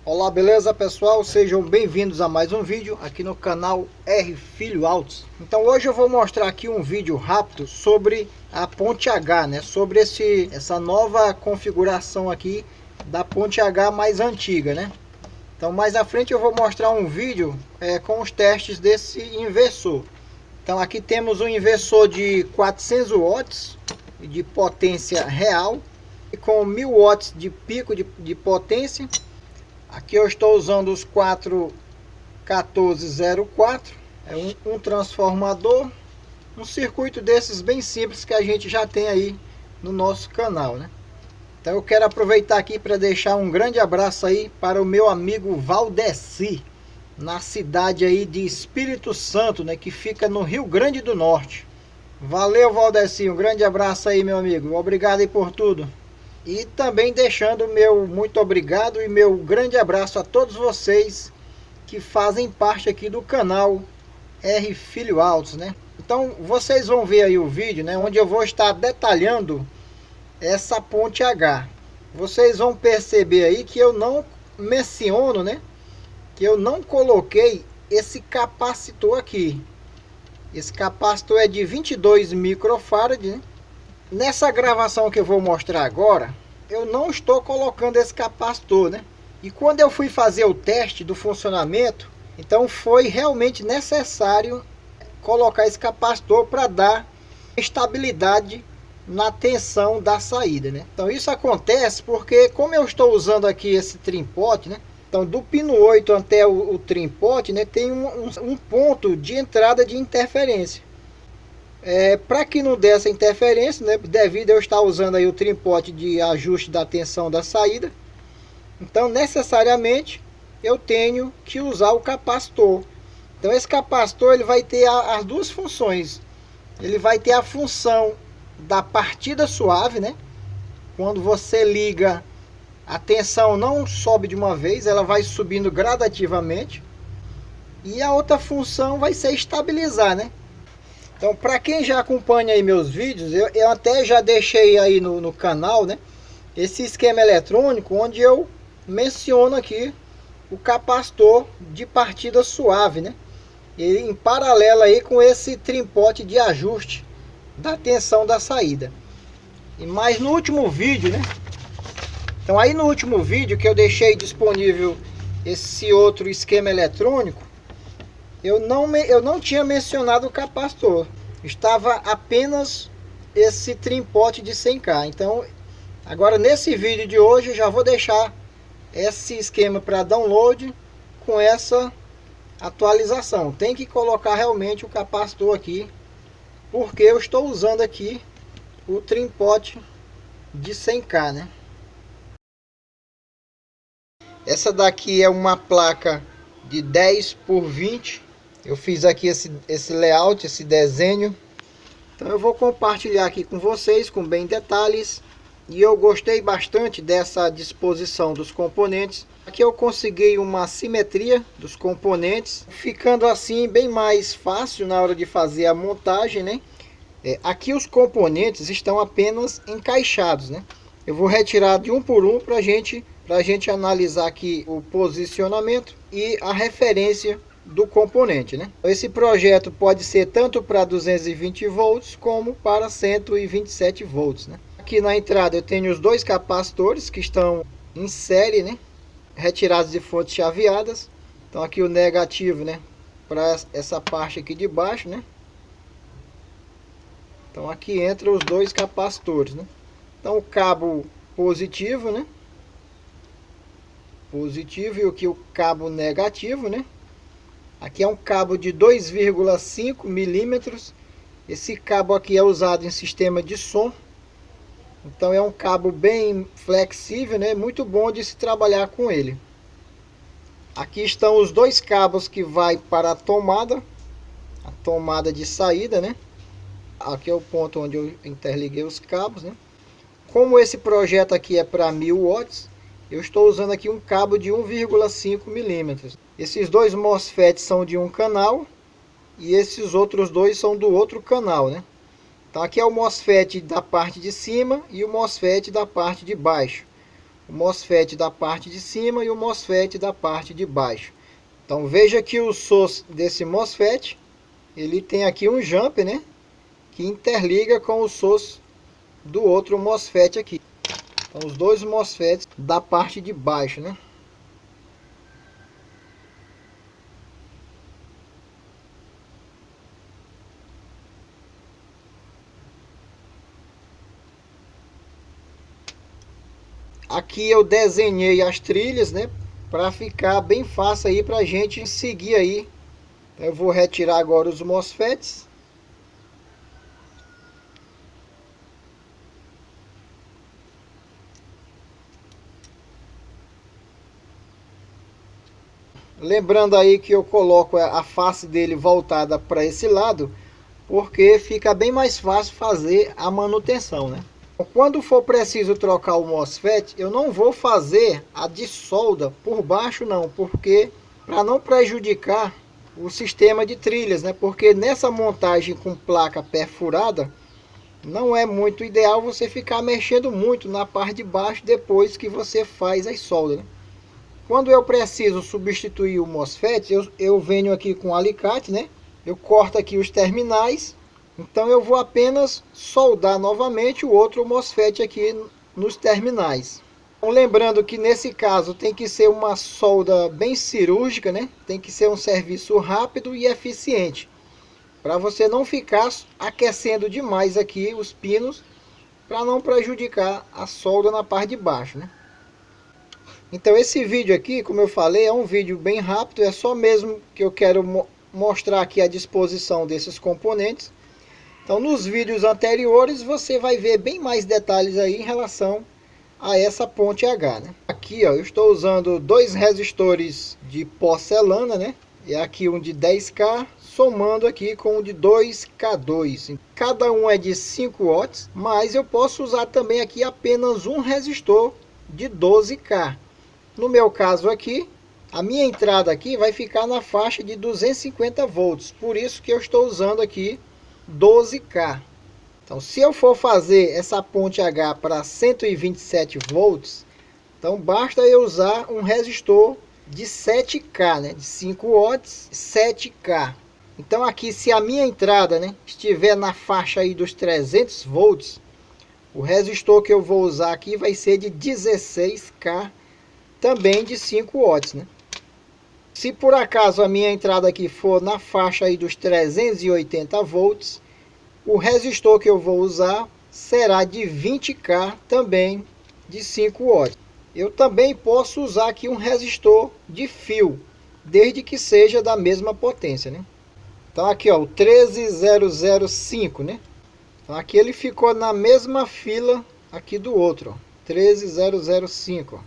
Olá, beleza pessoal? Sejam bem-vindos a mais um vídeo aqui no canal R Filho Autos. Então hoje eu vou mostrar aqui um vídeo rápido sobre a ponte H, né? Sobre essa nova configuração aqui da ponte H mais antiga, né? Então mais à frente eu vou mostrar um vídeo com os testes desse inversor. Então aqui temos um inversor de 400 watts de potência real e com 1000 watts de pico de potência. Aqui eu estou usando os 41404, um transformador, um circuito desses bem simples que a gente já tem aí no nosso canal, né? Então eu quero aproveitar aqui para deixar um grande abraço aí para o meu amigo Valdeci, na cidade aí de Espírito Santo, né, que fica no Rio Grande do Norte. Valeu, Valdeci, um grande abraço aí, meu amigo. Obrigado aí por tudo. E também deixando meu muito obrigado e meu grande abraço a todos vocês que fazem parte aqui do canal R Filho Autos, né? Então vocês vão ver aí o vídeo, né, onde eu vou estar detalhando essa ponte H. Vocês vão perceber aí que eu não menciono, né, que eu não coloquei esse capacitor aqui. Esse capacitor é de 22 microfarad, né? Nessa gravação que eu vou mostrar agora, eu não estou colocando esse capacitor, né? E quando eu fui fazer o teste do funcionamento, então foi realmente necessário colocar esse capacitor para dar estabilidade na tensão da saída, né? Então isso acontece porque, como eu estou usando aqui esse trim-pot, né? Então do pino 8 até o trim-pot, né, tem um ponto de entrada de interferência. Para que não dê essa interferência, né, devido a eu estar usando aí o trim-pot de ajuste da tensão da saída, então necessariamente eu tenho que usar o capacitor. Então esse capacitor ele vai ter as duas funções. Ele vai ter a função da partida suave, né? Quando você liga, a tensão não sobe de uma vez, ela vai subindo gradativamente. E a outra função vai ser estabilizar, né? Então, para quem já acompanha aí meus vídeos, eu até já deixei aí no canal, né, esse esquema eletrônico onde eu menciono aqui o capacitor de partida suave, né? Ele em paralelo aí com esse trim-pot de ajuste da tensão da saída. E mais no último vídeo, né? Então aí no último vídeo que eu deixei disponível esse outro esquema eletrônico, eu não tinha mencionado o capacitor. Estava apenas esse trim-pot de 100K. Então, agora nesse vídeo de hoje, eu já vou deixar esse esquema para download com essa atualização. Tem que colocar realmente o capacitor aqui, porque eu estou usando aqui o trim-pot de 100K, né? Essa daqui é uma placa de 10 por 20. Eu fiz aqui esse layout, esse desenho. Então eu vou compartilhar aqui com vocês com bem detalhes. E eu gostei bastante dessa disposição dos componentes. Aqui eu consegui uma simetria dos componentes, ficando assim bem mais fácil na hora de fazer a montagem, né? Aqui os componentes estão apenas encaixados, né? Eu vou retirar de um por um para a gente analisar aqui o posicionamento e a referência do componente, né? Esse projeto pode ser tanto para 220 volts como para 127 volts, né? Aqui na entrada eu tenho os dois capacitores que estão em série, né, retirados de fontes chaveadas. Então aqui o negativo, né, para essa parte aqui de baixo, né? Então aqui entra os dois capacitores, né? Então o cabo positivo, né, positivo, e aqui o cabo negativo, né? Aqui é um cabo de 2,5 milímetros. Esse cabo aqui é usado em sistema de som. Então é um cabo bem flexível, né? Muito bom de se trabalhar com ele. Aqui estão os dois cabos que vai para a tomada de saída, né? Aqui é o ponto onde eu interliguei os cabos, né? Como esse projeto aqui é para 1000 watts, eu estou usando aqui um cabo de 1,5 milímetros. Esses dois MOSFETs são de um canal e esses outros dois são do outro canal, né? Então aqui é o MOSFET da parte de cima e o MOSFET da parte de baixo. o MOSFET da parte de cima e o MOSFET da parte de baixo. Então veja que o source desse MOSFET, ele tem aqui um jumper, né, que interliga com o source do outro MOSFET aqui. Então os dois MOSFETs da parte de baixo, né. Aqui eu desenhei as trilhas, né, para ficar bem fácil aí para a gente seguir aí. Eu vou retirar agora os MOSFETs. Lembrando aí que eu coloco a face dele voltada para esse lado, porque fica bem mais fácil fazer a manutenção, né? Quando for preciso trocar o MOSFET, eu não vou fazer a dissolda por baixo não, porque para não prejudicar o sistema de trilhas, né? Porque nessa montagem com placa perfurada, não é muito ideal você ficar mexendo muito na parte de baixo depois que você faz as soldas, né? Quando eu preciso substituir o MOSFET, eu venho aqui com um alicate, né? Eu corto aqui os terminais. Então eu vou apenas soldar novamente o outro MOSFET aqui nos terminais. Então, lembrando que nesse caso tem que ser uma solda bem cirúrgica, né? Tem que ser um serviço rápido e eficiente, para você não ficar aquecendo demais aqui os pinos, para não prejudicar a solda na parte de baixo, né? Então esse vídeo aqui, como eu falei, é um vídeo bem rápido, é só mesmo que eu quero mostrar aqui a disposição desses componentes. Então nos vídeos anteriores você vai ver bem mais detalhes aí em relação a essa ponte H, né? Aqui ó, eu estou usando dois resistores de porcelana, né? E aqui um de 10K, somando aqui com um de 2K2. Cada um é de 5 watts, mas eu posso usar também aqui apenas um resistor de 12K. No meu caso aqui, a minha entrada aqui vai ficar na faixa de 250 volts. Por isso que eu estou usando aqui 12K. Então se eu for fazer essa ponte H para 127 volts, então basta eu usar um resistor de 7K, né? De 5 watts, 7K. Então aqui, se a minha entrada, né, estiver na faixa aí dos 300 volts, o resistor que eu vou usar aqui vai ser de 16K, também de 5 watts, né? Se por acaso a minha entrada aqui for na faixa aí dos 380 volts, o resistor que eu vou usar será de 20K, também de 5 watts. Eu também posso usar aqui um resistor de fio, desde que seja da mesma potência, né? Então aqui ó, o 13005, né? Então aqui ele ficou na mesma fila aqui do outro, ó, 13005, ó.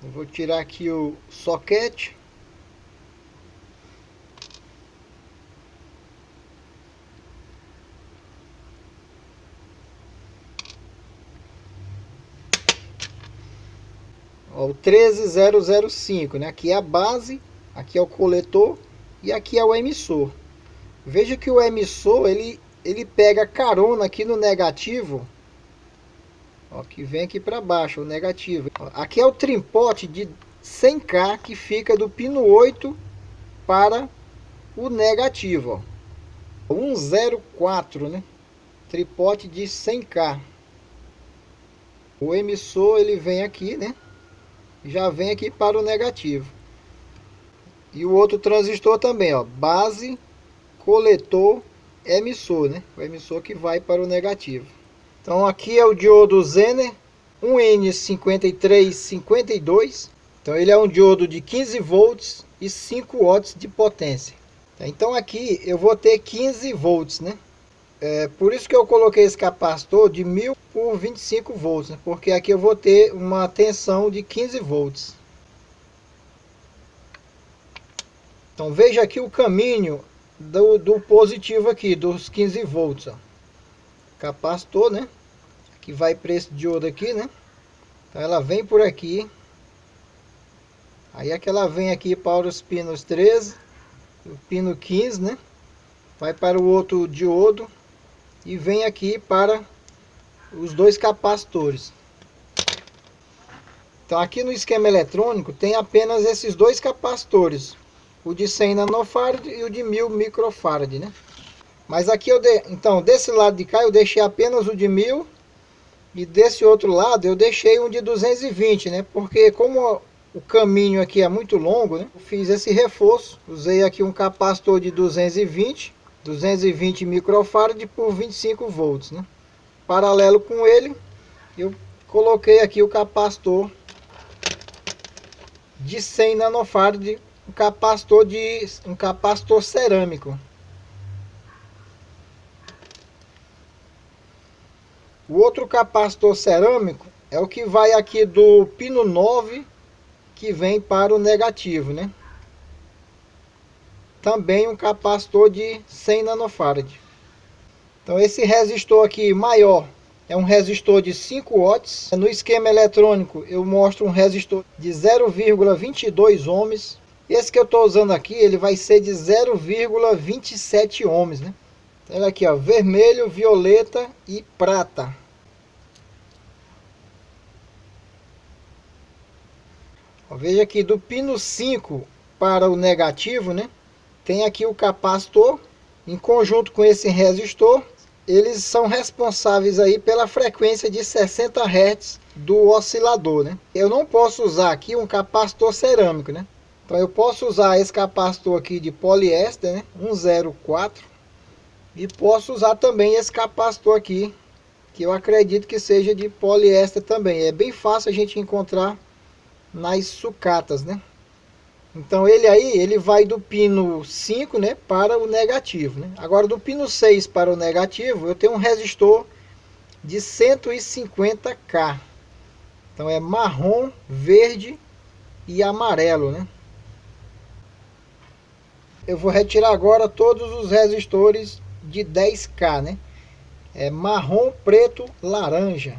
Eu vou tirar aqui o soquete. Ó, o 13005, né? Aqui é a base, aqui é o coletor e aqui é o emissor. Veja que o emissor ele pega carona aqui no negativo. Ó, que vem aqui para baixo, o negativo. Aqui é o trimpote de 100K que fica do pino 8 para o negativo. Ó. 104, né? Tripote de 100K. O emissor ele vem aqui, né? Já vem aqui para o negativo. E o outro transistor também, ó. Base, coletor, emissor, né? O emissor que vai para o negativo. Então aqui é o diodo Zener 1N5352. Então ele é um diodo de 15 volts e 5 watts de potência. Então aqui eu vou ter 15 volts, né? Por isso que eu coloquei esse capacitor de 1000 por 25 volts, né? Porque aqui eu vou ter uma tensão de 15 volts. Então veja aqui o caminho do positivo aqui, dos 15 volts, ó. Capacitor, né? Que vai para esse diodo aqui, né? Então ela vem por aqui. Aí é que ela vem aqui para os pinos 13, o pino 15, né? Vai para o outro diodo, e vem aqui para os dois capacitores. Então aqui no esquema eletrônico tem apenas esses dois capacitores, o de 100 nanofarad e o de 1000 microfarad, né? Mas aqui então desse lado de cá eu deixei apenas o de 1000 e desse outro lado eu deixei um de 220, né? Porque como o caminho aqui é muito longo, né? Eu fiz esse reforço, usei aqui um capacitor de 220 microfarad por 25 volts, né? Paralelo com ele, eu coloquei aqui o capacitor de 100 nanofarad, um capacitor cerâmico. O outro capacitor cerâmico é o que vai aqui do pino 9 que vem para o negativo, né? Também um capacitor de 100 nanofarad. Então esse resistor aqui maior é um resistor de 5 watts. No esquema eletrônico eu mostro um resistor de 0,22 ohms. Esse que eu estou usando aqui, ele vai ser de 0,27 ohms, né? Olha aqui, ó, vermelho, violeta e prata. Ó, veja aqui, do pino 5 para o negativo, né? Tem aqui o capacitor, em conjunto com esse resistor. Eles são responsáveis aí pela frequência de 60 Hz do oscilador, né? Eu não posso usar aqui um capacitor cerâmico, né? Então eu posso usar esse capacitor aqui de poliéster, né? 104. E posso usar também esse capacitor aqui, que eu acredito que seja de poliéster também. É bem fácil a gente encontrar nas sucatas, né? Então ele vai do pino 5, né, para o negativo, né? Agora do pino 6 para o negativo, eu tenho um resistor de 150K. Então é marrom, verde e amarelo, né? Eu vou retirar agora todos os resistores de 10K, né? É marrom, preto, laranja.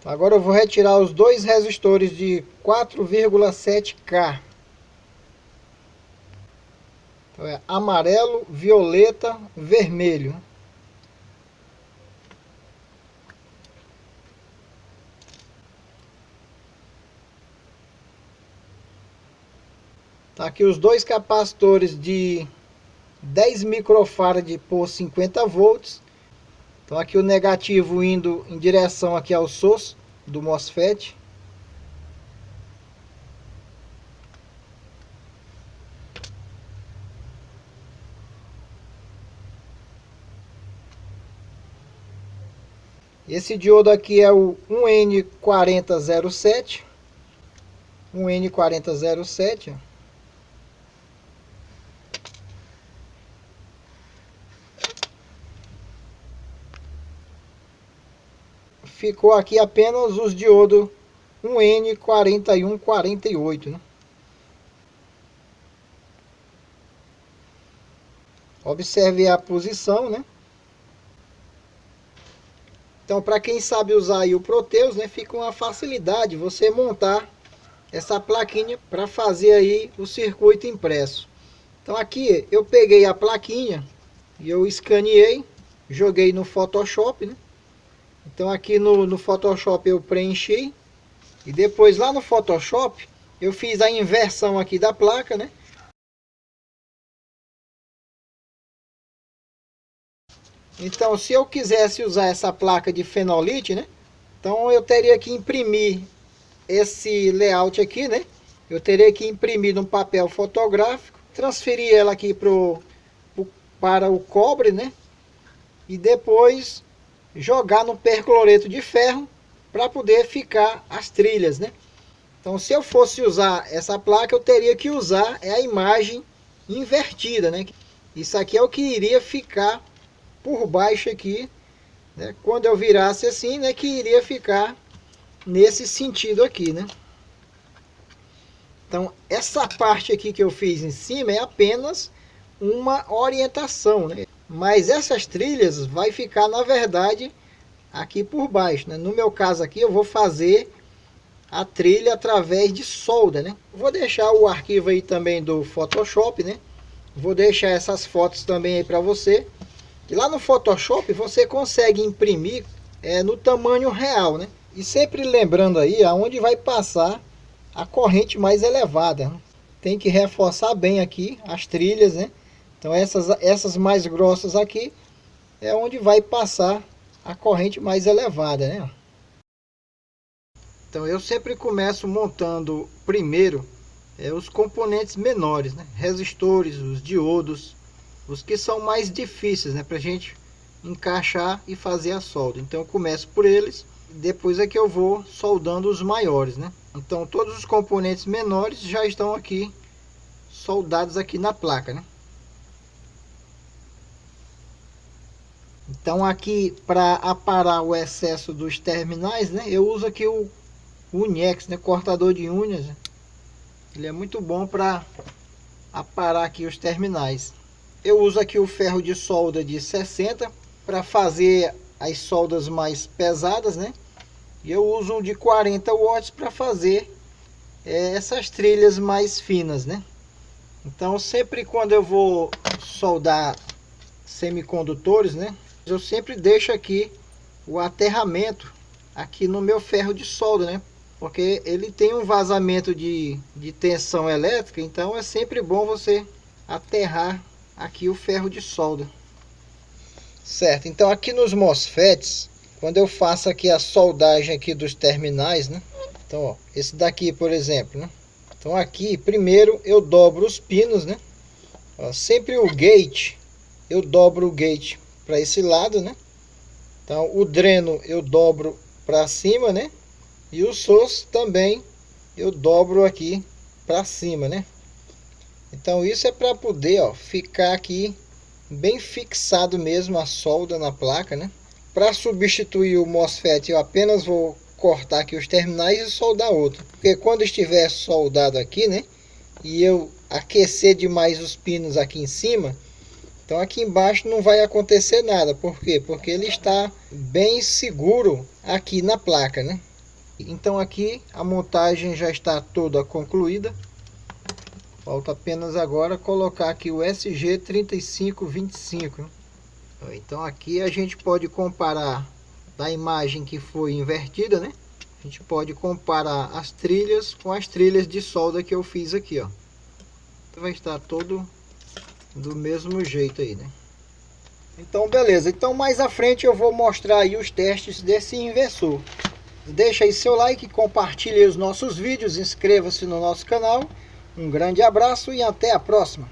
Agora eu vou retirar os dois resistores de 4,7K. Então é amarelo, violeta, vermelho. Tá aqui os dois capacitores de 10 microfarad por 50 volts. Então aqui o negativo indo em direção aqui ao source do MOSFET. Esse diodo aqui é o 1N4007. 1N4007. Ficou aqui apenas os diodos 1N4148, né? Observe a posição, né? Então, para quem sabe usar aí o Proteus, né, fica uma facilidade você montar essa plaquinha para fazer aí o circuito impresso. Então aqui eu peguei a plaquinha e eu escaneei, joguei no Photoshop, né? Então aqui no Photoshop eu preenchi e depois lá no Photoshop eu fiz a inversão aqui da placa, né? Então se eu quisesse usar essa placa de fenolite, né? Então eu teria que imprimir esse layout aqui, né? Eu teria que imprimir num papel fotográfico, transferir ela aqui para o cobre, né? E depois jogar no percloreto de ferro para poder ficar as trilhas, né? Então se eu fosse usar essa placa, eu teria que usar a imagem invertida, né? Isso aqui é o que iria ficar por baixo aqui, né? Quando eu virasse assim, né? Que iria ficar nesse sentido aqui, né? Então essa parte aqui que eu fiz em cima é apenas uma orientação, né? mas essas trilhas vai ficar na verdade aqui por baixo, né? No meu caso aqui eu vou fazer a trilha através de solda, né? Vou deixar o arquivo aí também do Photoshop, né? Vou deixar essas fotos também aí para você. E lá no Photoshop você consegue imprimir no tamanho real, né? E sempre lembrando aí aonde vai passar a corrente mais elevada, né? Tem que reforçar bem aqui as trilhas, né? Então essas mais grossas aqui é onde vai passar a corrente mais elevada, né? Então eu sempre começo montando primeiro os componentes menores, né? Resistores, os diodos, os que são mais difíceis, né? Para a gente encaixar e fazer a solda. Então eu começo por eles, depois é que eu vou soldando os maiores, né? Então todos os componentes menores já estão aqui soldados aqui na placa, né? Então aqui para aparar o excesso dos terminais, né? Eu uso aqui o Uniex, né? Cortador de unhas. Ele é muito bom para aparar aqui os terminais. Eu uso aqui o ferro de solda de 60 para fazer as soldas mais pesadas, né? E eu uso um de 40 watts para fazer essas trilhas mais finas, né? Então sempre quando eu vou soldar semicondutores, né? Eu sempre deixo aqui o aterramento aqui no meu ferro de solda, né? Porque ele tem um vazamento de tensão elétrica, então é sempre bom você aterrar aqui o ferro de solda. Certo, então aqui nos MOSFETs, quando eu faço aqui a soldagem aqui dos terminais, né? Então, ó, esse daqui, por exemplo, né? Então aqui, primeiro eu dobro os pinos, né? Ó, sempre o gate, eu dobro o gate para esse lado, né? Então o dreno eu dobro para cima, né? E o source também eu dobro aqui para cima, né? Então isso é para poder, ó, ficar aqui bem fixado mesmo a solda na placa, né? Para substituir o MOSFET eu apenas vou cortar aqui os terminais e soldar outro. Porque quando estiver soldado aqui, né? E eu aquecer demais os pinos aqui em cima, então aqui embaixo não vai acontecer nada. Por quê? Porque ele está bem seguro aqui na placa, né? Então aqui a montagem já está toda concluída. Falta apenas agora colocar aqui o SG3525. Então aqui a gente pode comparar da imagem que foi invertida, né? A gente pode comparar as trilhas com as trilhas de solda que eu fiz aqui, ó. Vai estar todo do mesmo jeito aí, né? Então beleza, então mais à frente eu vou mostrar aí os testes desse inversor. Deixa aí seu like, compartilhe os nossos vídeos, inscreva-se no nosso canal. Um grande abraço e até a próxima.